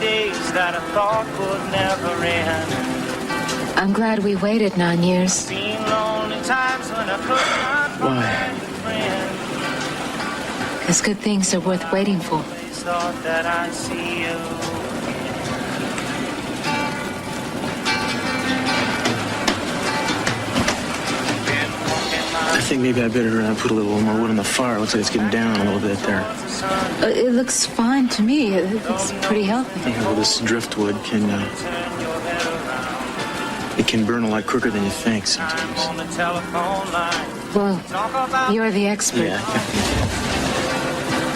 days that I thought would never end. I'm glad we waited 9 years. Seen lonely times when I could not find a friend. Because good things are worth waiting for. Always thought that I'd see you. I think maybe I better put a little more wood on the fire. Looks like it's getting down a little bit there. It looks fine to me. It looks pretty healthy. Yeah, well, this driftwood it can burn a lot quicker than you think sometimes. On the telephone line. Well, you're the expert. Yeah.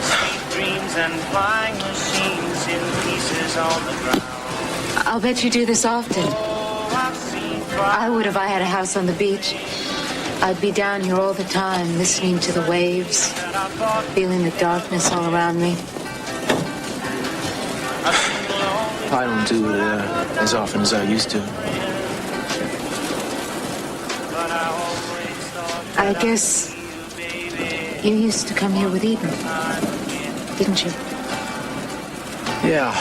Sweet dreams and flying machines in pieces on the ground. I'll bet you do this often. Oh, I've seen I would if I had a house on the beach. I'd be down here all the time, listening to the waves, feeling the darkness all around me. I don't do it as often as I used to. I guess you used to come here with Eden, didn't you? Yeah.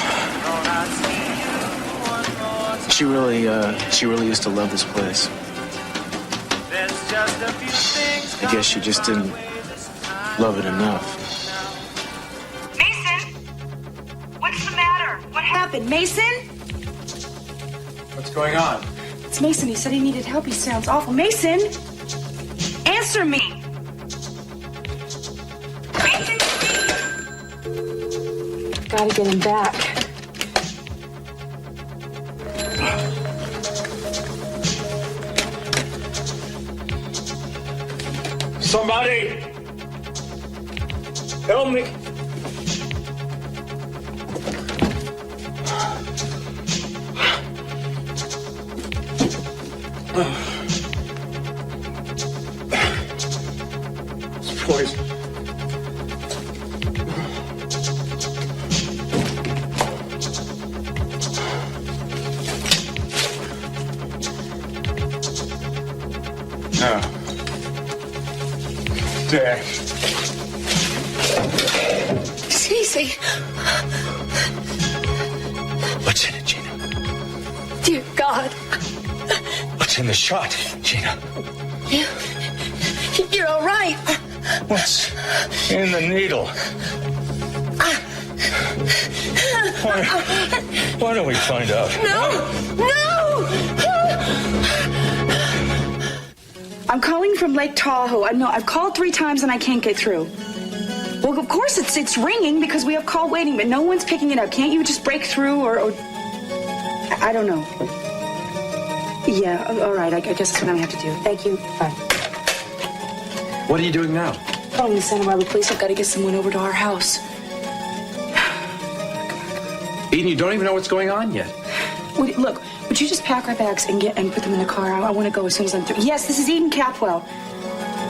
She really used to love this place. I guess she just didn't love it enough. Mason? What's the matter? What happened? Mason? What's going on? It's Mason. He said he needed help. He sounds awful. Mason? Answer me! Mason? Gotta get him back. Somebody! Help me! It's poison. No. Dad. Cece. What's in it, Gina? Dear God. What's in the shot, Gina? You're all right. What's in the needle? Why don't we find out? No! I'm calling from Lake Tahoe. I've called 3 times and I can't get through. Well, of course it's ringing because we have call waiting, but no one's picking it up. Can't you just break through or I don't know. Yeah, all right. I guess that's what I'm gonna have to do. Thank you. Bye. What are you doing now? Calling the Santa Barbara police. I've got to get someone over to our house. Eden, you don't even know what's going on yet. Look, would you just pack our bags and put them in the car? I want to go as soon as I'm through. Yes, this is Eden Capwell.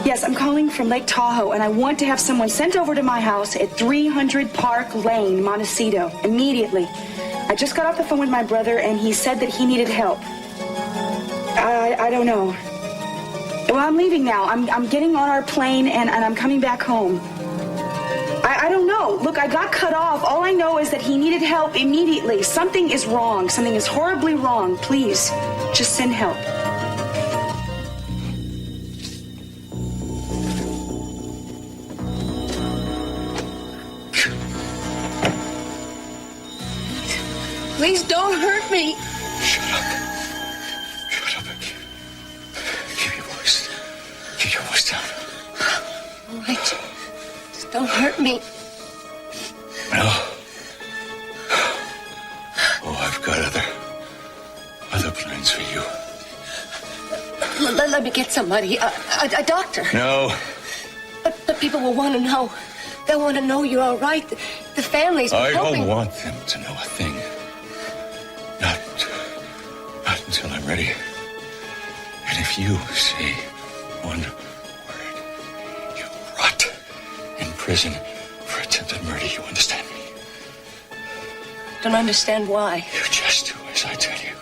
Yes, I'm calling from Lake Tahoe, and I want to have someone sent over to my house at 300 Park Lane, Montecito, immediately. I just got off the phone with my brother, and he said that he needed help. I don't know. Well, I'm leaving now. I'm getting on our plane, and I'm coming back home. I don't know. Look, I got cut off. All I know is that he needed help immediately. Something is wrong. Something is horribly wrong. Please, just send help. Please don't hurt me. Shut up. Shut up. Keep your voice. Keep your voice down. All right. Just don't hurt me. No. Oh, I've got other plans for you. Let me get somebody, a doctor. No. But people will want to know. They'll want to know you're all right. The family's been I hoping. don't want them to know a thing. Not until I'm ready. And if you say one word, you rot in prison for attempted murder. You understand me? Don't understand why. You just do as I tell you.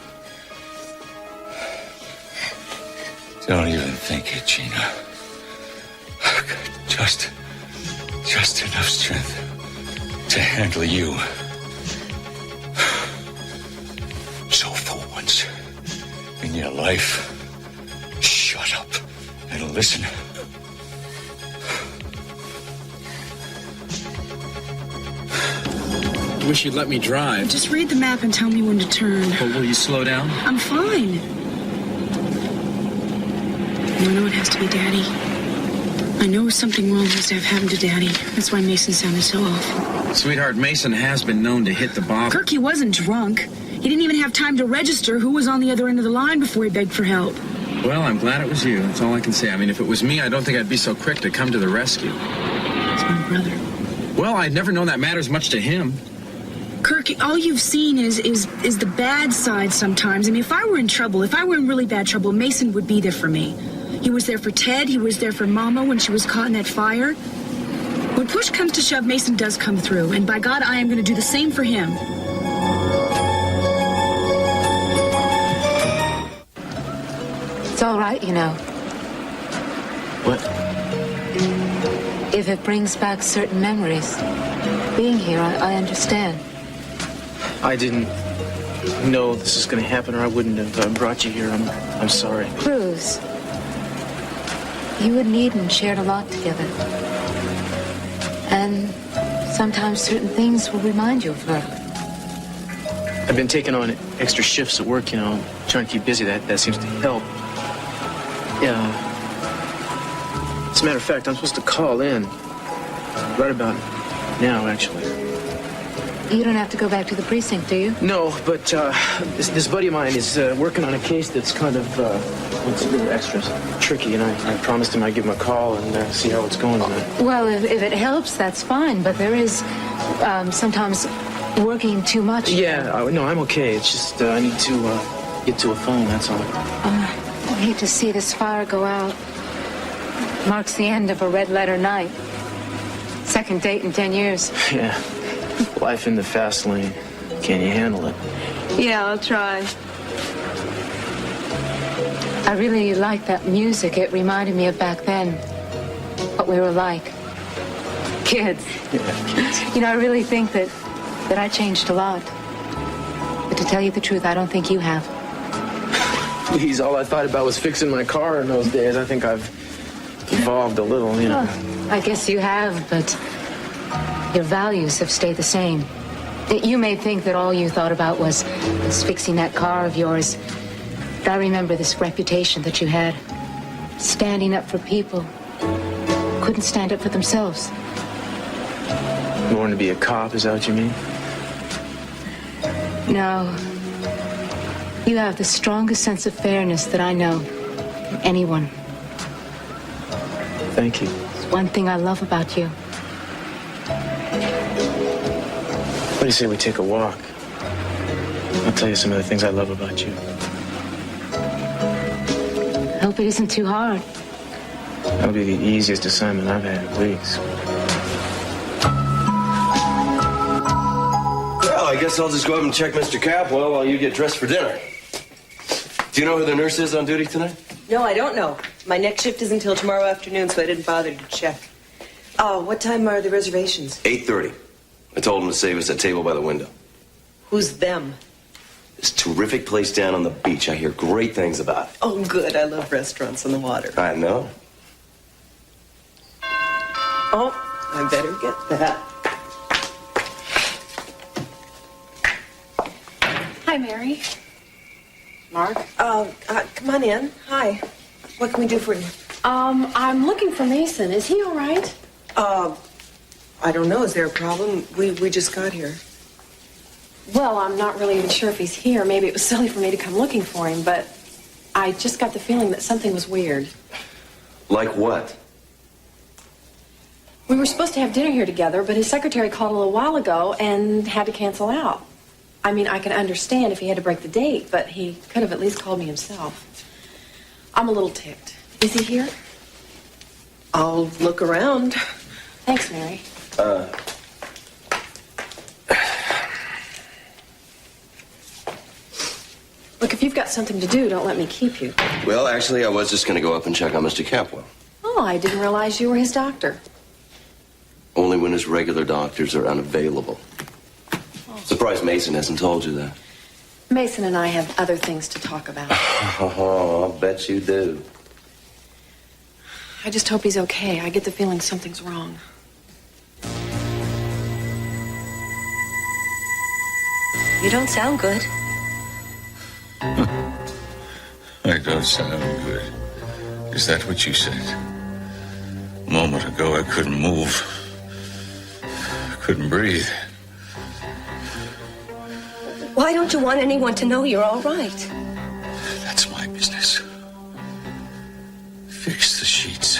Don't even think it, Gina. I've got just enough strength to handle you. giving you life. Shut up and listen. I wish you'd let me drive. Just read the map and tell me when to turn. But will you slow down? I'm fine. I know it has to be Daddy. I know something wrong has to have happened to Daddy. That's why Mason sounded so awful. Sweetheart, Mason has been known to hit the bottle. Kirk, he wasn't drunk. He didn't even have time to register who was on the other end of the line before he begged for help. Well, I'm glad it was you. That's all I can say. I mean, if it was me, I don't think I'd be so quick to come to the rescue. It's my brother. Well, I'd never known that matters much to him. Kirk, all you've seen is the bad side sometimes. I mean, if I were in trouble, if I were in really bad trouble, Mason would be there for me. He was there for Ted. He was there for Mama when she was caught in that fire. When push comes to shove, Mason does come through. And by God, I am going to do the same for him. It's all right, you know. What? If it brings back certain memories. Being here, I understand. I didn't know this was going to happen, or I wouldn't have brought you here. I'm sorry. Cruz, you and Eden shared a lot together. And sometimes certain things will remind you of her. I've been taking on extra shifts at work, you know, trying to keep busy. That seems to help. Yeah. As a matter of fact, I'm supposed to call in right about now, actually. You don't have to go back to the precinct, do you? No, but this buddy of mine is working on a case that's kind of it's a little extra tricky, and I promised him I'd give him a call and see how it's going on it. Well, if it helps, that's fine. But there is sometimes working too much. Yeah, no, I'm okay. It's just I need to get to a phone, that's all. I hate to see this fire go out. Marks the end of a red letter night. Second date in 10 years. Yeah. Life in the fast lane. Can you handle it? Yeah, I'll try. I really like that music. It reminded me of back then. What we were like. Kids. Yeah, kids. You know, I really think that I changed a lot. But to tell you the truth, I don't think you have. Please, all I thought about was fixing my car in those days. I think I've evolved a little, you know. Well, I guess you have, but your values have stayed the same. You may think that all you thought about was fixing that car of yours. But I remember this reputation that you had. Standing up for people who couldn't stand up for themselves. You wanted to be a cop, is that what you mean? No. You have the strongest sense of fairness that I know in anyone. Thank you. It's one thing I love about you. What do you say we take a walk? I'll tell you some of the things I love about you. I hope it isn't too hard. That'll be the easiest assignment I've had in weeks. Well, I guess I'll just go up and check Mr. Capwell while you get dressed for dinner. Do you know who the nurse is on duty tonight? No, I don't know. My next shift isn't until tomorrow afternoon, so I didn't bother to check. Oh, what time are the reservations? 8:30. I told him to save us a table by the window. Who's them? This terrific place down on the beach. I hear great things about it. Oh, good. I love restaurants on the water. I know. Oh, I better get that. Hi, Mary. Mark? Come on in. Hi. What can we do for you? I'm looking for Mason. Is he all right? I don't know. Is there a problem? We just got here. Well, I'm not really even sure if he's here. Maybe it was silly for me to come looking for him, but I just got the feeling that something was weird. Like what? We were supposed to have dinner here together, but his secretary called a little while ago and had to cancel out. I mean, I can understand if he had to break the date, but he could have at least called me himself. I'm a little ticked. Is he here? I'll look around. Thanks, Mary. Look, if you've got something to do, don't let me keep you. Well, actually, I was just going to go up and check on Mr. Capwell. Oh, I didn't realize you were his doctor. Only when his regular doctors are unavailable. Surprised Mason hasn't told you that. Mason and I have other things to talk about. Oh, I'll bet you do. I just hope he's okay. I get the feeling something's wrong. You don't sound good. I don't sound good. Is that what you said? A moment ago, I couldn't move. I couldn't breathe. Why don't you want anyone to know you're all right? That's my business. Fix the sheets.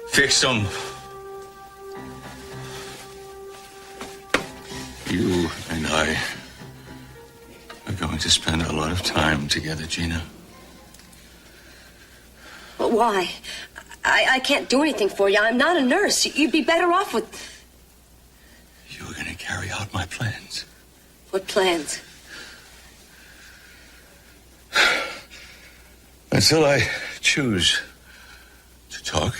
Fix them. You and I are going to spend a lot of time together, Gina. But why? I can't do anything for you. I'm not a nurse. You'd be better off with... You were going to carry out my plans. What plans? Until I choose to talk,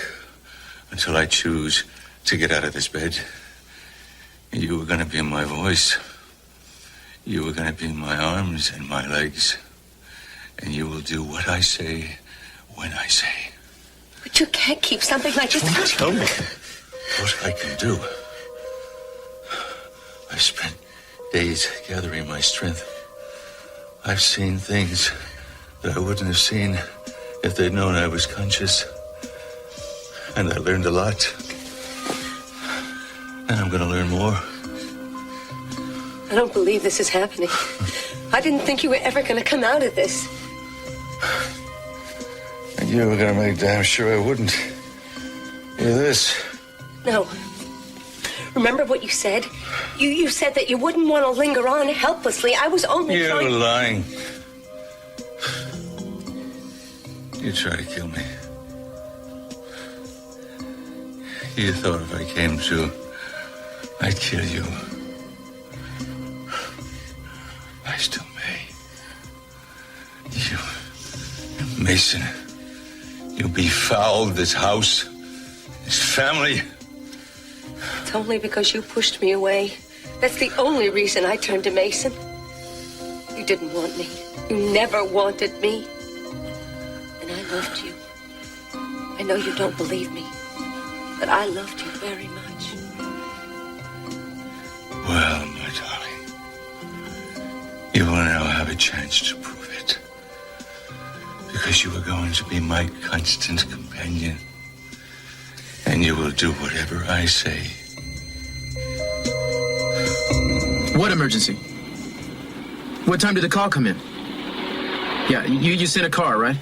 until I choose to get out of this bed, you were going to be my voice. You were going to be my arms and my legs. And you will do what I say when I say. But you can't keep something like this. Don't tell me what I can do. I've spent days gathering my strength. I've seen things that I wouldn't have seen if they'd known I was conscious. And I learned a lot. And I'm going to learn more. I don't believe this is happening. I didn't think you were ever going to come out of this. And you were going to make damn sure I wouldn't. Hear this? No. Remember what you said? You said that you wouldn't want to linger on helplessly. I was only You're trying... lying. You tried to kill me. You thought if I came to, I'd kill you. I still may. You, Mason, you befouled this house, this family. It's only because you pushed me away. That's the only reason I turned to Mason. You didn't want me. You never wanted me. And I loved you. I know you don't believe me, but I loved you very much. Well, my darling, you will now have a chance to prove it. Because you are going to be my constant companion. And you will do whatever I say. What emergency? What time did the call come in? Yeah, you sent a car, right?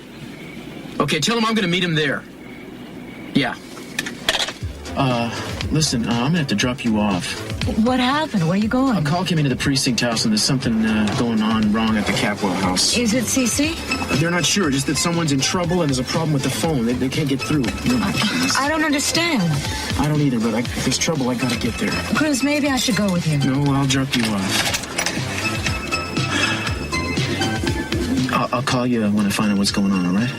Okay, tell him I'm gonna meet him there. Yeah. Listen, I'm gonna have to drop you off. What happened? Where are you going? A call came into the precinct house and there's something going on wrong at the Capwell house. Is it CC? They're not sure, just that someone's in trouble and there's a problem with the phone. They can't get through. I don't understand. I don't either, but if there's trouble, I gotta get there. Cruz, maybe I should go with you. No, I'll drop you off. I'll call you when I find out what's going on, all right?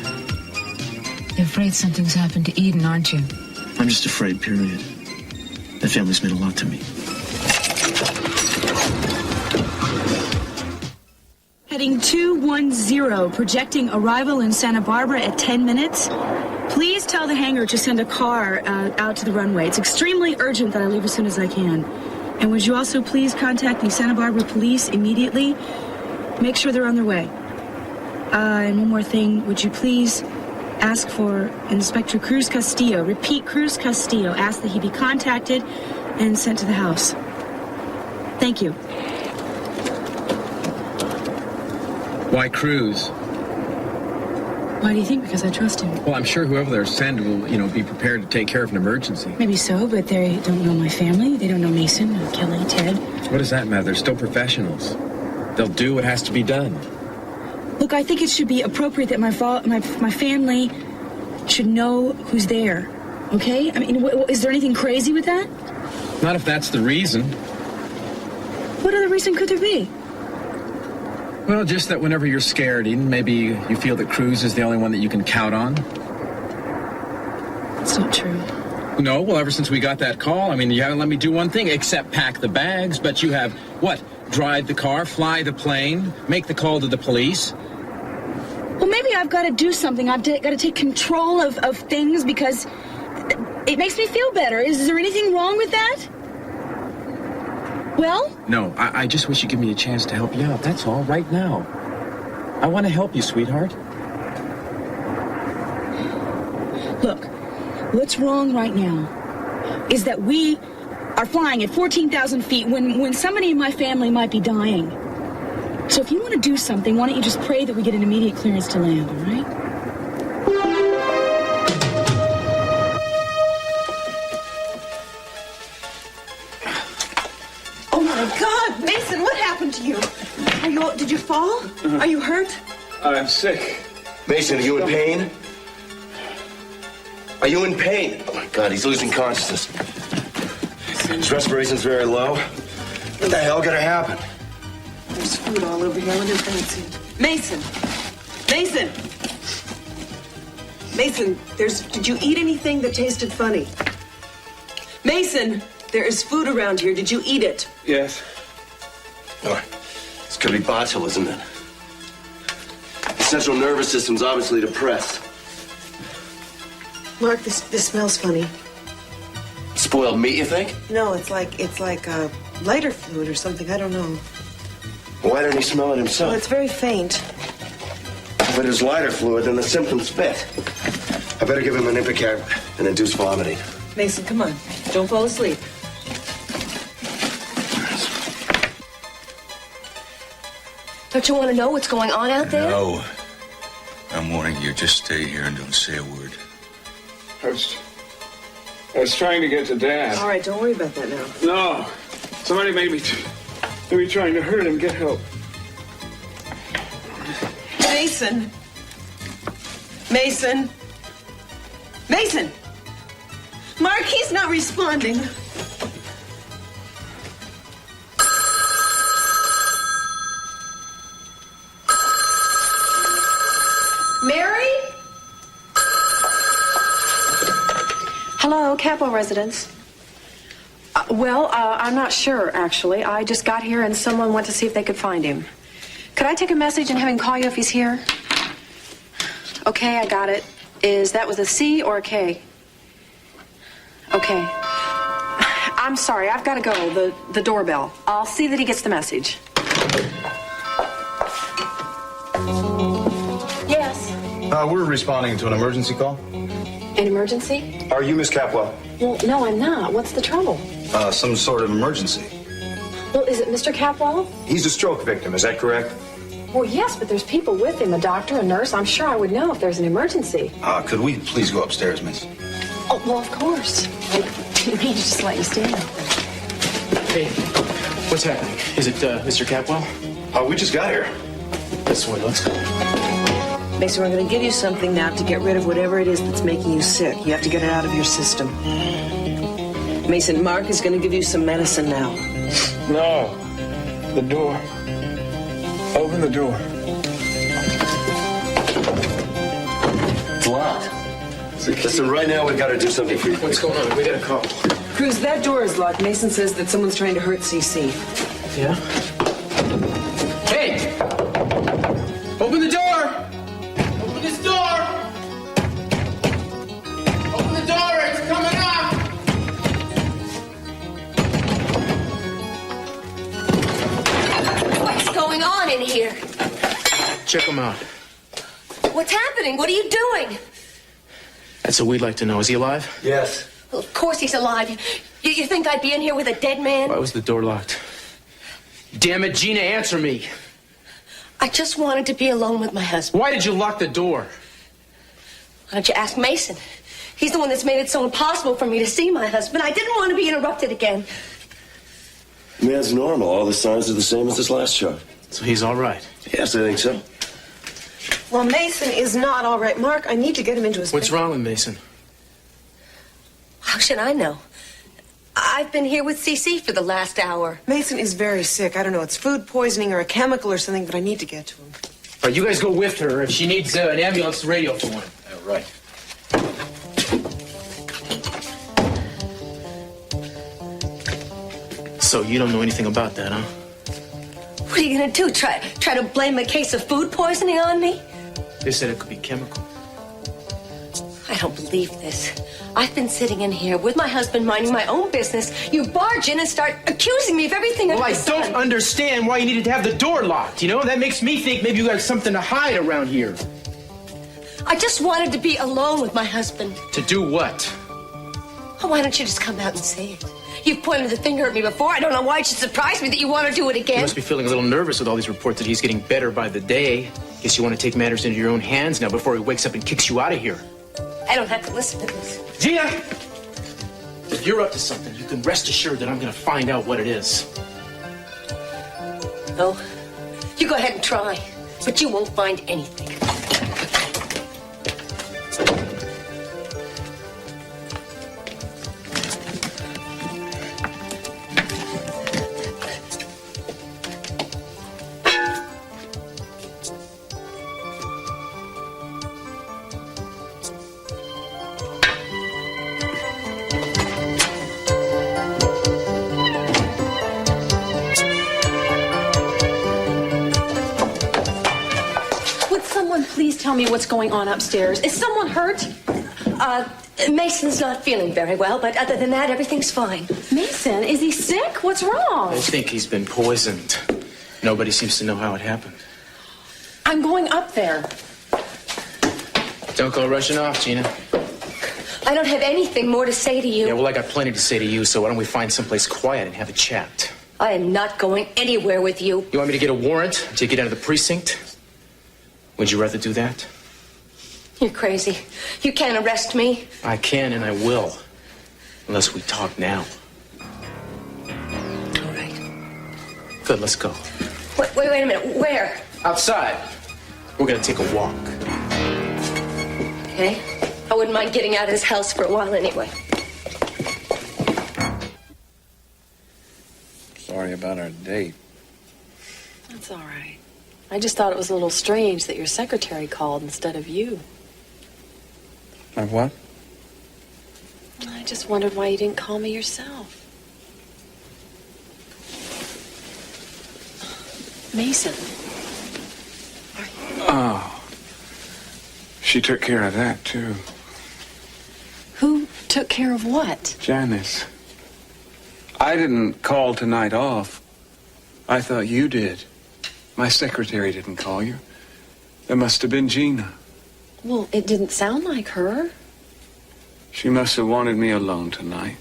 You're afraid something's happened to Eden, aren't you? I'm just afraid, period. That family's meant a lot to me. Heading 210, projecting arrival in Santa Barbara at 10 minutes. Please tell the hangar to send a car out to the runway. It's extremely urgent that I leave as soon as I can. And would you also please contact the Santa Barbara police immediately? Make sure they're on their way. And one more thing, would you please ask for Inspector Cruz Castillo. Repeat, Cruz Castillo. Ask that he be contacted and sent to the house. Thank you. Why Cruz? Why do you think? Because I trust him. Well, I'm sure whoever they're sent will, be prepared to take care of an emergency. Maybe so, but they don't know my family. They don't know Mason, Kelly, Ted. What does that matter? They're still professionals. They'll do what has to be done. Look, I think it should be appropriate that my family should know who's there. Okay? I mean, is there anything crazy with that? Not if that's the reason. What other reason could there be? Well, just that whenever you're scared, Eden, maybe you feel that Cruz is the only one that you can count on. It's not true. No, well, ever since we got that call, you haven't let me do one thing except pack the bags, but you have, drive the car, fly the plane, make the call to the police. Well, maybe I've got to do something. I've got to take control of things because it makes me feel better. Is there anything wrong with that? Well? No, I just wish you'd give me a chance to help you out. That's all, right now. I want to help you, sweetheart. Look, what's wrong right now is that we are flying at 14,000 feet when somebody in my family might be dying. So if you want to do something, why don't you just pray that we get an immediate clearance to land, all right? Oh my God, Mason, what happened to you? Did you fall? Are you hurt? I'm sick. Mason, are you in pain? Are you in pain? Oh my God, he's losing consciousness. His respiration's very low. What the hell gonna happen? There's food all over here. Let me fancy. Mason! Mason! Mason, did you eat anything that tasted funny? Mason, there is food around here. Did you eat it? Yes. Oh, this could be botulism then. The central nervous system's obviously depressed. Mark, this smells funny. Spoiled meat, you think? No, it's like lighter fluid or something. I don't know. Why didn't he smell it himself? Well, it's very faint. If it is lighter fluid, then the symptoms fit. I better give him an Ipecac and induce vomiting. Mason, come on. Don't fall asleep. Don't you want to know what's going on out there? No. I'm warning you, just stay here and don't say a word. I was trying to get to Dad. All right, don't worry about that now. No. Somebody made me trying to hurt him. Get help. Mason! Mason! Mason! Mark, he's not responding. Mary? Hello, Capwell residence. I'm not sure, actually. I just got here and someone went to see if they could find him. Could I take a message and have him call you if he's here? Okay, I got it. Is that with a C or a K? Okay. I'm sorry, I've got to go. The doorbell. I'll see that he gets the message. Yes. We're responding to an emergency call. An emergency? Are you Miss Capwell? Well, no, I'm not. What's the trouble? Some sort of emergency. Well, is it Mr. Capwell? He's a stroke victim, is that correct? Well, yes, but there's people with him, a doctor, a nurse. I'm sure I would know if there's an emergency. Could we please go upstairs, miss? Oh, well, of course. I didn't mean to just let you stand up there. Hey, what's happening? Is it Mr. Capwell? We just got here. This way, let's go. Mason, we're going to give you something now to get rid of whatever it is that's making you sick. You have to get it out of your system. Mason, Mark is going to give you some medicine now. No. The door. Open the door. It's locked. Listen, right now we've got to do something for you. What's going on? We got a call. Cruz, that door is locked. Mason says that someone's trying to hurt CC. Yeah? Hey! Open the door! Open this door! Open the door! It's coming up! What's going on in here? Check him out. What's happening? What are you doing? That's what we'd like to know. Is he alive? Yes. Well, of course he's alive. You think I'd be in here with a dead man? Why was the door locked? Damn it, Gina, answer me. I just wanted to be alone with my husband. Why did you lock the door? Why don't you ask Mason? He's the one that's made it so impossible for me to see my husband. I didn't want to be interrupted again. Man's normal. All the signs are the same as this last shot. So he's all right? Yes, I think so. Well, Mason is not all right. Mark, I need to get him into his What's bed. wrong with Mason? How should I know? I've been here with CC for the last hour. Mason is very sick. I don't know. It's food poisoning or a chemical or something, but I need to get to him. All right, you guys go with her. If she needs an ambulance, radio for one. Right. So you don't know anything about that, huh? are you gonna do? Try to blame a case of food poisoning on me? They said it could be chemical. I don't believe this. I've been sitting in here with my husband minding my own business. You barge in and start accusing me of everything under Well, I the sun. don't understand why you needed to have the door locked, you know? That makes me think maybe you got something to hide around here. I just wanted to be alone with my husband. To do what? Oh, why don't you just come out and say it? You've pointed the finger at me before. I don't know why it should surprise me that you want to do it You again. must be feeling a little nervous with all these reports that he's getting better by the day. Guess you want to take matters into your own hands now before he wakes up and kicks you out of here. I don't have to listen to this. Gina! If you're up to something, you can rest assured that I'm going to find out what it is. No, you go ahead and try, but you won't find anything. Please tell me what's going on upstairs. Is someone hurt? Mason's not feeling very well, but other than that, everything's fine. Mason, is he sick? What's wrong? I think he's been poisoned. Nobody seems to know how it happened. I'm going up there. Don't go rushing off, Gina. I don't have anything more to say to you. Yeah, well, I got plenty to say to you, so why don't we find someplace quiet and have a chat? I am not going anywhere with you. You want me to get a warrant to take you down to the precinct? Would you rather do that? You're crazy. You can't arrest me. I can and I will. Unless we talk now. All right. Good, let's go. Wait a minute. Where? Outside. We're gonna take a walk. Okay. I wouldn't mind getting out of this house for a while anyway. Sorry about our date. That's all right. I just thought it was a little strange that your secretary called instead of you. My what? I just wondered why you didn't call me yourself. Mason. Oh. She took care of that, too. Who took care of what? Janice. I didn't call tonight off. I thought you did. My secretary didn't call you. That must have been Gina. Well, it didn't sound like her. She must have wanted me alone tonight.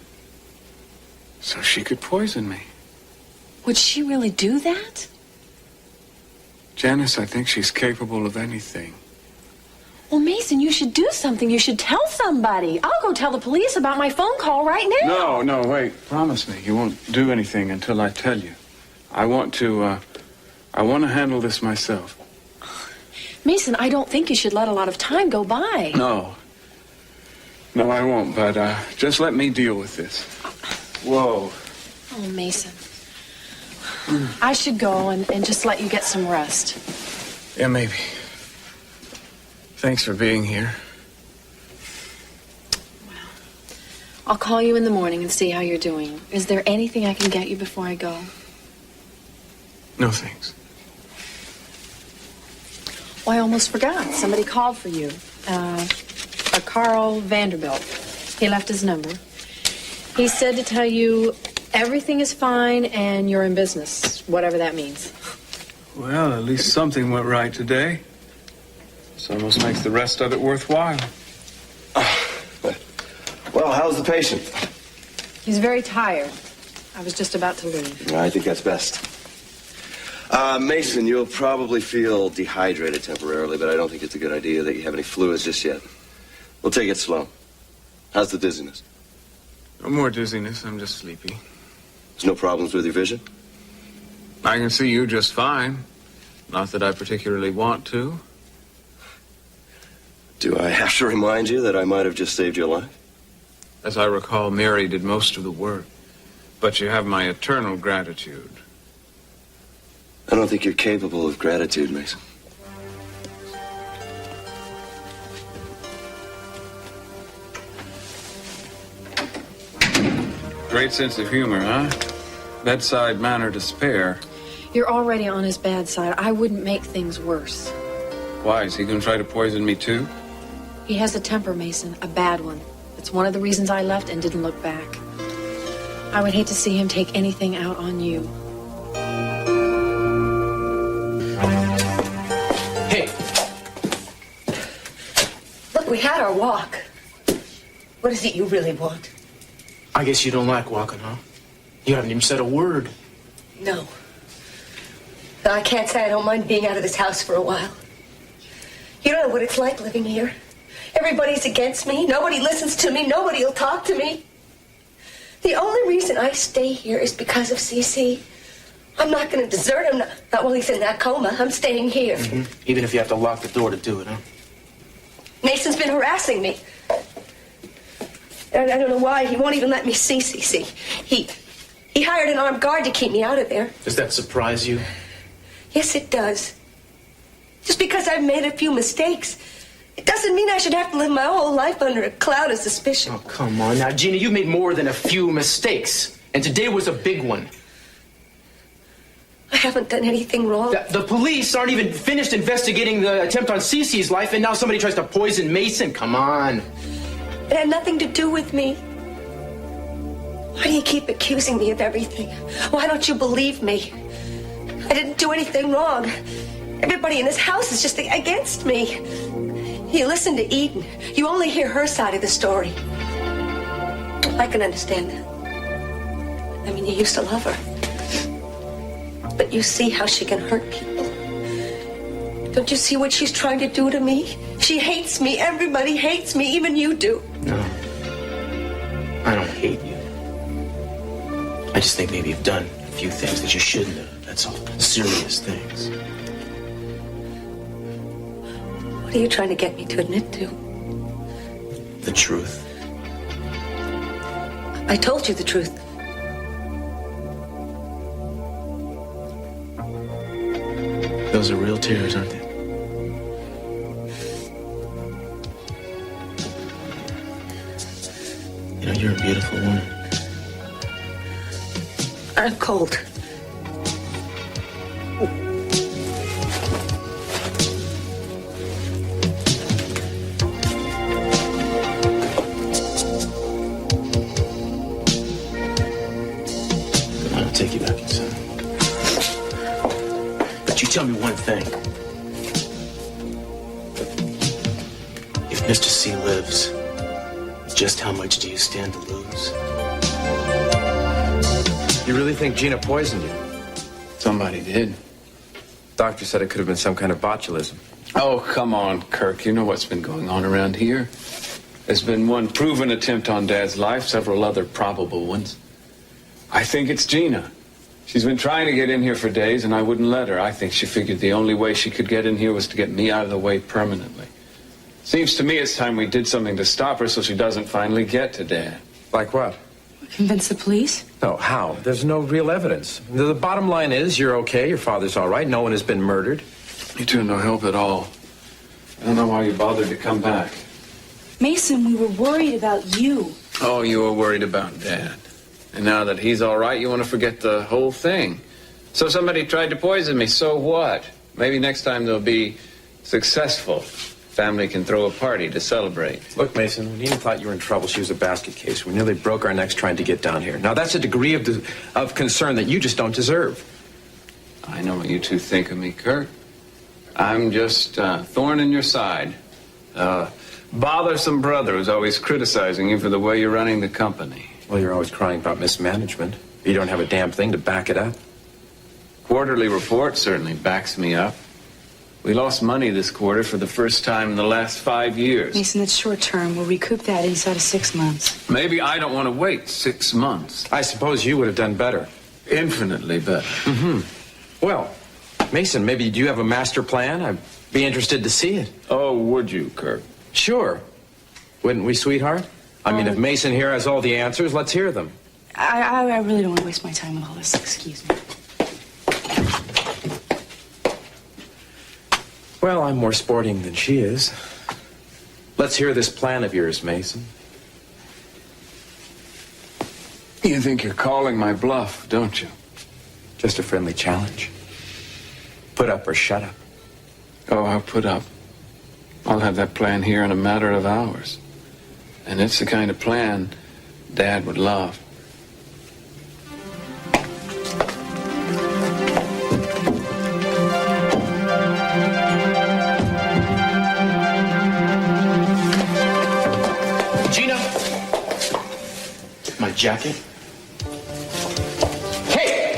So she could poison me. Would she really do that? Janice, I think she's capable of anything. Well, Mason, you should do something. You should tell somebody. I'll go tell the police about my phone call right now. No, wait. Promise me you won't do anything until I tell you. I want to handle this myself. Mason, I don't think you should let a lot of time go by. No, I won't, but just let me deal with this. Whoa. Oh, Mason. I should go and just let you get some rest. Yeah, maybe. Thanks for being here. I'll call you in the morning and see how you're doing. Is there anything I can get you before I go? No, thanks. Oh, I almost forgot. Somebody called for you. A Carl Vanderbilt. He left his number. He said to tell you everything is fine and you're in business, whatever that means. Well, at least something went right today. This almost makes the rest of it worthwhile. Well, how's the patient? He's very tired. I was just about to leave. I think that's best. Mason, you'll probably feel dehydrated temporarily, but I don't think it's a good idea that you have any fluids just yet. We'll take it slow. How's the dizziness? No more dizziness. I'm just sleepy. There's no problems with your vision? I can see you just fine. Not that I particularly want to. Do I have to remind you that I might have just saved your life? As I recall, Mary did most of the work. But you have my eternal gratitude. I don't think you're capable of gratitude, Mason. Great sense of humor, huh? Bedside manner to spare. You're already on his bad side. I wouldn't make things worse. Why? Is he going to try to poison me too? He has a temper, Mason, a bad one. It's one of the reasons I left and didn't look back. I would hate to see him take anything out on you. Hey, Look, we had our walk. What is it you really want? I guess you don't like walking, huh? You haven't even said a word. No. No, I can't say I don't mind being out of this house for a while. You don't know what it's like living here. Everybody's against me. Nobody listens to me. Nobody will talk to me. The only reason I stay here is because of CC. I'm not going to desert him. Not while he's in that coma. I'm staying here. Mm-hmm. Even if you have to lock the door to do it, huh? Mason's been harassing me. I don't know why. He won't even let me see CC. He hired an armed guard to keep me out of there. Does that surprise you? Yes, it does. Just because I've made a few mistakes, it doesn't mean I should have to live my whole life under a cloud of suspicion. Oh, come on. Now, Gina, you made more than a few mistakes. And today was a big one. I haven't done anything wrong. The police aren't even finished investigating the attempt on Cece's life, and now somebody tries to poison Mason. Come on. It had nothing to do with me. Why do you keep accusing me of everything? Why don't you believe me? I didn't do anything wrong. Everybody in this house is just against me. You listen to Eden. You only hear her side of the story. I can understand that. I mean, you used to love her. But you see how she can hurt people. Don't you see what she's trying to do to me? She hates me. Everybody hates me. Even you do. No. I don't hate you. I just think maybe you've done a few things that you shouldn't have. That's all. Serious things. What are you trying to get me to admit to? The truth. I told you the truth. Those are real tears, aren't they? You know, you're a beautiful woman. I'm cold. I'll take you back inside. But you tell me one thing. If Mr. C lives, just how much do you stand to lose? You really think Gina poisoned you? Somebody did. Doctor said it could have been some kind of botulism. Oh, come on, Kirk. You know what's been going on around here. There's been one proven attempt on Dad's life, several other probable ones. I think it's Gina. She's been trying to get in here for days, and I wouldn't let her. I think she figured the only way she could get in here was to get me out of the way permanently. Seems to me it's time we did something to stop her so she doesn't finally get to Dad. Like what? Convince the police? No, how? There's no real evidence. The bottom line is you're okay, your father's all right, no one has been murdered. You two are no help at all. I don't know why you bothered to come back. Mason, we were worried about you. Oh, you were worried about Dad. And now that he's all right, you want to forget the whole thing. So somebody tried to poison me, so what? Maybe next time they'll be successful. Family can throw a party to celebrate. Look, Mason, when Nina thought you were in trouble, she was a basket case. We nearly broke our necks trying to get down here. Now, that's a degree of concern that you just don't deserve. I know what you two think of me, Kurt. I'm just a thorn in your side. Bothersome brother who's always criticizing you for the way you're running the company. Well, you're always crying about mismanagement. You don't have a damn thing to back it up. Quarterly report certainly backs me up. We lost money this quarter for the first time in the last 5 years. Mason, that's short term. We'll recoup that inside of 6 months. Maybe I don't want to wait 6 months. I suppose you would have done better. Infinitely better. Mm-hmm. Well, Mason, maybe do you have a master plan? I'd be interested to see it. Oh, would you, Kirk? Sure. Wouldn't we, sweetheart? I mean, if Mason here has all the answers, let's hear them. I really don't want to waste my time with all this. Excuse me. Well, I'm more sporting than she is. Let's hear this plan of yours, Mason. You think you're calling my bluff, don't you? Just a friendly challenge. Put up or shut up. Oh, I'll put up. I'll have that plan here in a matter of hours. And it's the kind of plan Dad would love. Gina! My jacket? Hey!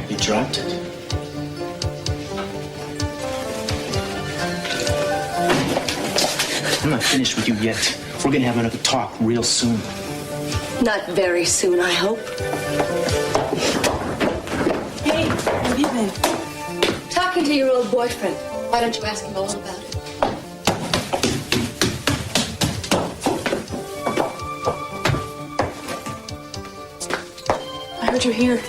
You dropped it. I'm not finished with you yet. We're gonna have another talk real soon. Not very soon, I hope. Hey, where have you been? Talking to your old boyfriend. Why don't you ask him all about it? I heard you're here.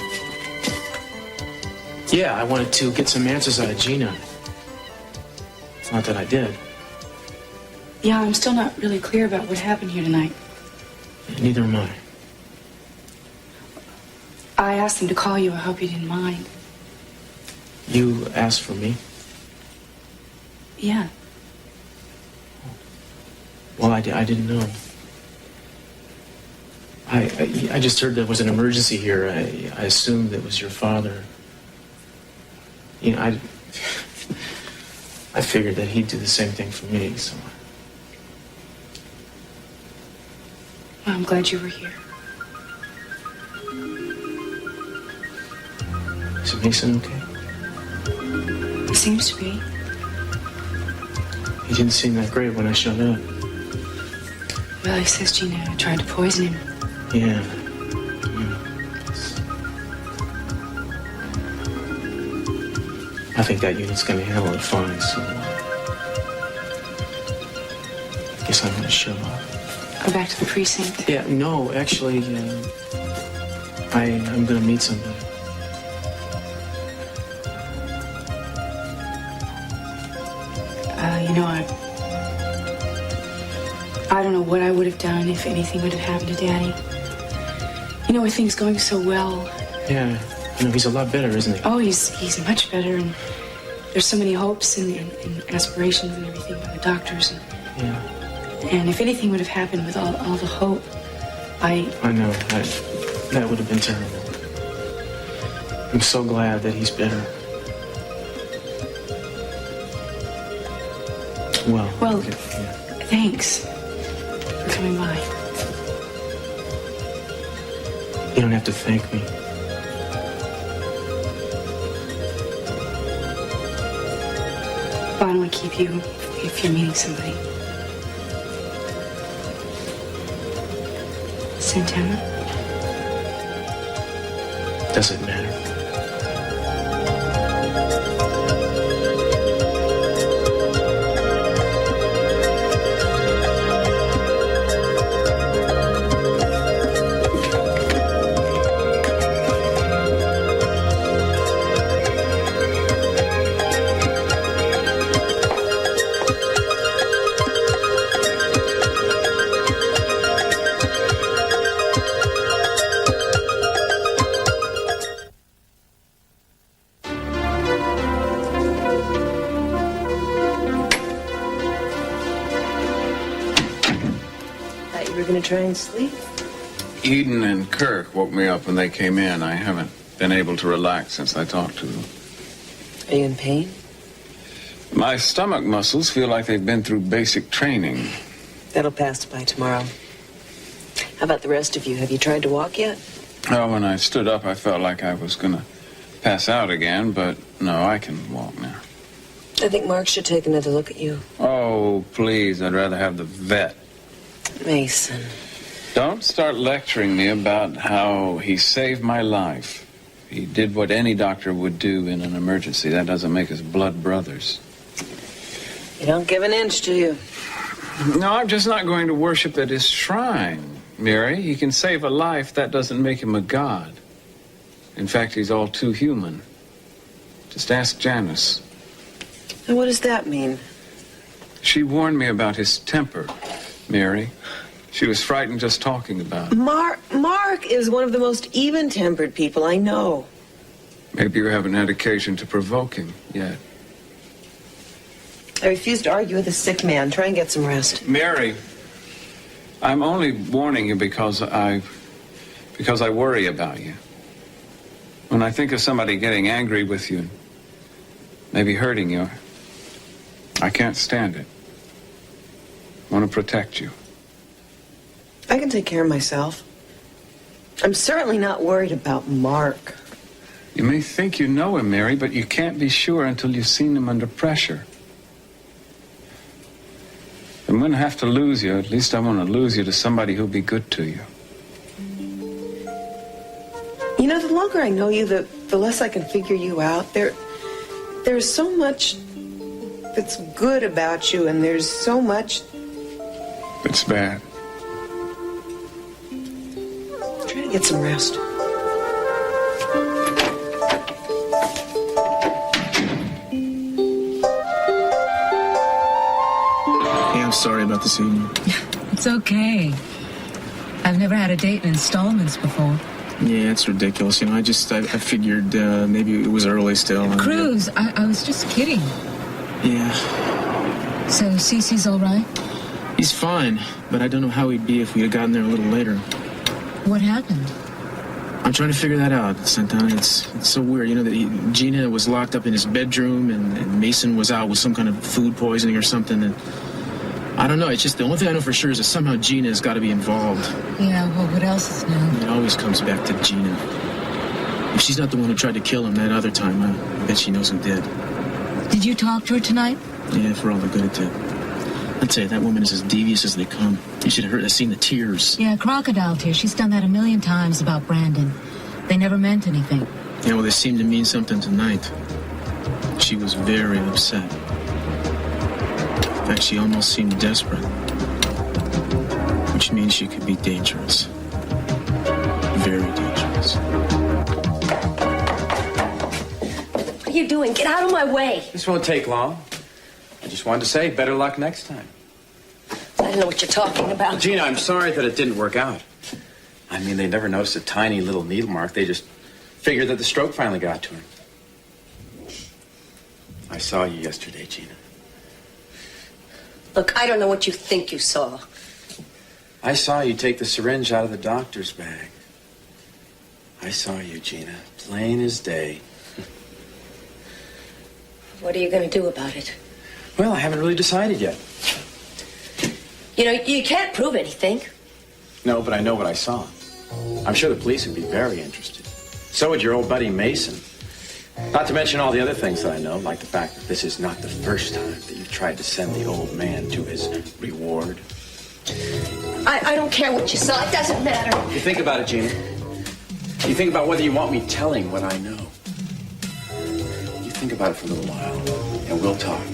Yeah, I wanted to get some answers out of Gina. It's not that I did. Yeah, I'm still not really clear about what happened here tonight. Neither am I. I asked them to call you. I hope you didn't mind. You asked for me? Yeah. Well, I didn't know. I just heard there was an emergency here. I assumed it was your father. You know, I figured that he'd do the same thing for me, so... Well, I'm glad you were here. Is Mason okay? He seems to be. He didn't seem that great when I showed up. Well, he says Gina tried to poison him. Yeah. I think that unit's gonna handle it fine, so... I guess I'm gonna show up. Go back to the precinct. Yeah, no, actually, I'm gonna meet somebody. You know, I don't know what I would have done if anything would have happened to Daddy. You know, with things going so well. Yeah, you know, he's a lot better, isn't he? Oh, he's much better, and there's so many hopes and aspirations and everything by the doctors. Yeah. And if anything would have happened with all the hope, I know, that would have been terrible. I'm so glad that he's better. Well, okay, yeah. Thanks for coming by. You don't have to thank me. Well, I don't want to keep you if you're meeting somebody. Santana? Does it matter? Try and sleep. Eden and Kirk woke me up when they came in. I haven't been able to relax since I talked to them. Are you in pain? My stomach muscles feel like they've been through basic training. That'll pass by tomorrow. How about the rest of you? Have you tried to walk yet? Oh, when I stood up, I felt like I was going to pass out again, but no, I can walk now. I think Mark should take another look at you. Oh, please, I'd rather have the vet. Mason. Don't start lecturing me about how he saved my life. He did what any doctor would do in an emergency. That doesn't make us blood brothers. You don't give an inch, do you? No, I'm just not going to worship at his shrine, Mary. He can save a life. That doesn't make him a god. In fact, he's all too human. Just ask Janice. And what does that mean? She warned me about his temper, Mary. She was frightened just talking about it. Mark is one of the most even-tempered people I know. Maybe you haven't had occasion to provoke him yet. I refuse to argue with a sick man. Try and get some rest. Mary, I'm only warning you because I worry about you. When I think of somebody getting angry with you, maybe hurting you, I can't stand it. I want to protect you. I can take care of myself. I'm certainly not worried about Mark. You may think you know him, Mary, but you can't be sure until you've seen him under pressure. And when I have to lose you, at least I want to lose you to somebody who'll be good to you. You know, the longer I know you, the less I can figure you out. There's so much that's good about you, and there's so much It's bad. Try to get some rest. Hey, I'm sorry about this evening. It's okay. I've never had a date in installments before. Yeah, it's ridiculous. You know, I figured maybe it was early still. Cruz, I was just kidding. Yeah. So Cece's all right? He's fine, but I don't know how he'd be if we had gotten there a little later. What happened? I'm trying to figure that out, Santana. It's so weird, you know, that Gina was locked up in his bedroom and Mason was out with some kind of food poisoning or something. And I don't know. It's just the only thing I know for sure is that somehow Gina has got to be involved. Yeah, well, what else is new? It always comes back to Gina. If she's not the one who tried to kill him that other time, I bet she knows who did. Did you talk to her tonight? Yeah, for all the good it did. I'd say that woman is as devious as they come. You should have seen the tears. Yeah, crocodile tears. She's done that a million times about Brandon. They never meant anything. Yeah, well, they seemed to mean something tonight. She was very upset. In fact, she almost seemed desperate. Which means she could be dangerous. Very dangerous. What are you doing? Get out of my way. This won't take long. I just wanted to say, better luck next time. I don't know what you're talking about. Gina, I'm sorry that it didn't work out. I mean, they never noticed a tiny little needle mark. They just figured that the stroke finally got to him. I saw you yesterday, Gina. Look, I don't know what you think you saw. I saw you take the syringe out of the doctor's bag. I saw you, Gina, plain as day. What are you going to do about it? Well, I haven't really decided yet. You know, you can't prove anything. No, but I know what I saw. I'm sure the police would be very interested. So would your old buddy Mason. Not to mention all the other things that I know, like the fact that this is not the first time that you've tried to send the old man to his reward. I don't care what you saw. It doesn't matter. You think about it, Gina. You think about whether you want me telling what I know. You think about it for a little while, and we'll talk.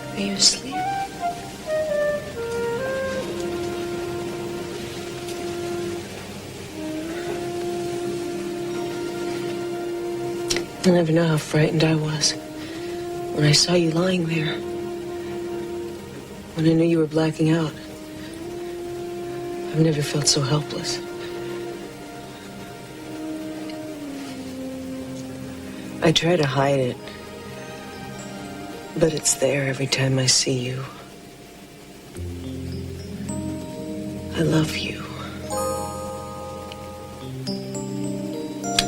Are you asleep? You'll never know how frightened I was when I saw you lying there. When I knew you were blacking out. I've never felt so helpless. I try to hide it, but it's there every time I see you. I love you.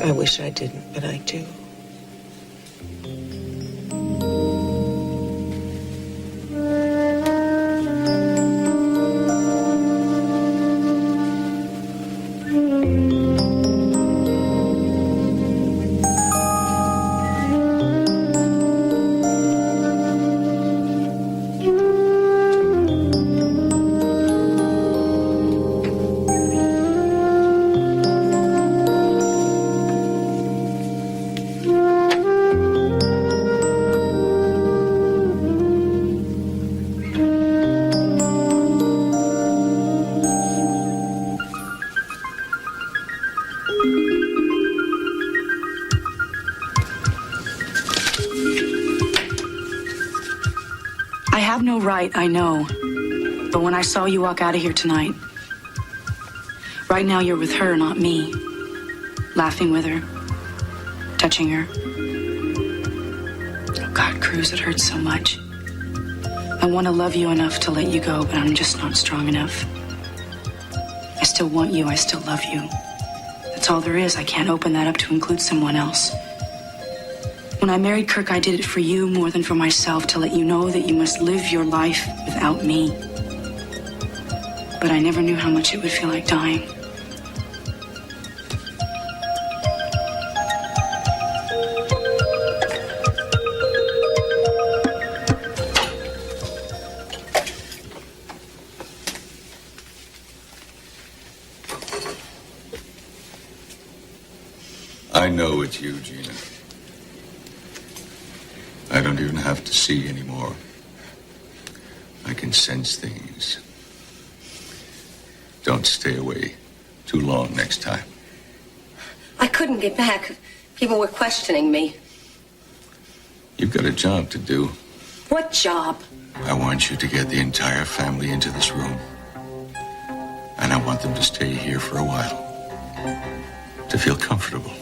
I wish I didn't, but I do. I have no right, I know. But when I saw you walk out of here tonight, right now you're with her, not me. Laughing with her, touching her. Oh God, Cruz, it hurts so much. I want to love you enough to let you go, but I'm just not strong enough. I still want you, I still love you. That's all there is. I can't open that up to include someone else. When I married Kirk, I did it for you more than for myself, to let you know that you must live your life without me. But I never knew how much it would feel like dying. I know it's you, Gina. I don't even have to see anymore. I can sense things. Don't stay away too long next time. I couldn't get back. People were questioning me. You've got a job to do. What job? I want you to get the entire family into this room. And I want them to stay here for a while. To feel comfortable.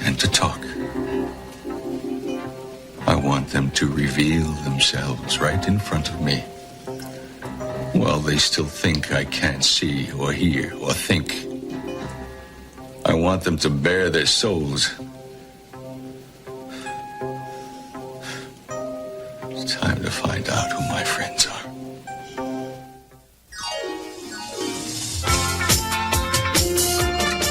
And to talk. I want them to reveal themselves right in front of me. While they still think I can't see or hear or think. I want them to bare their souls. It's time to find out who my friends are.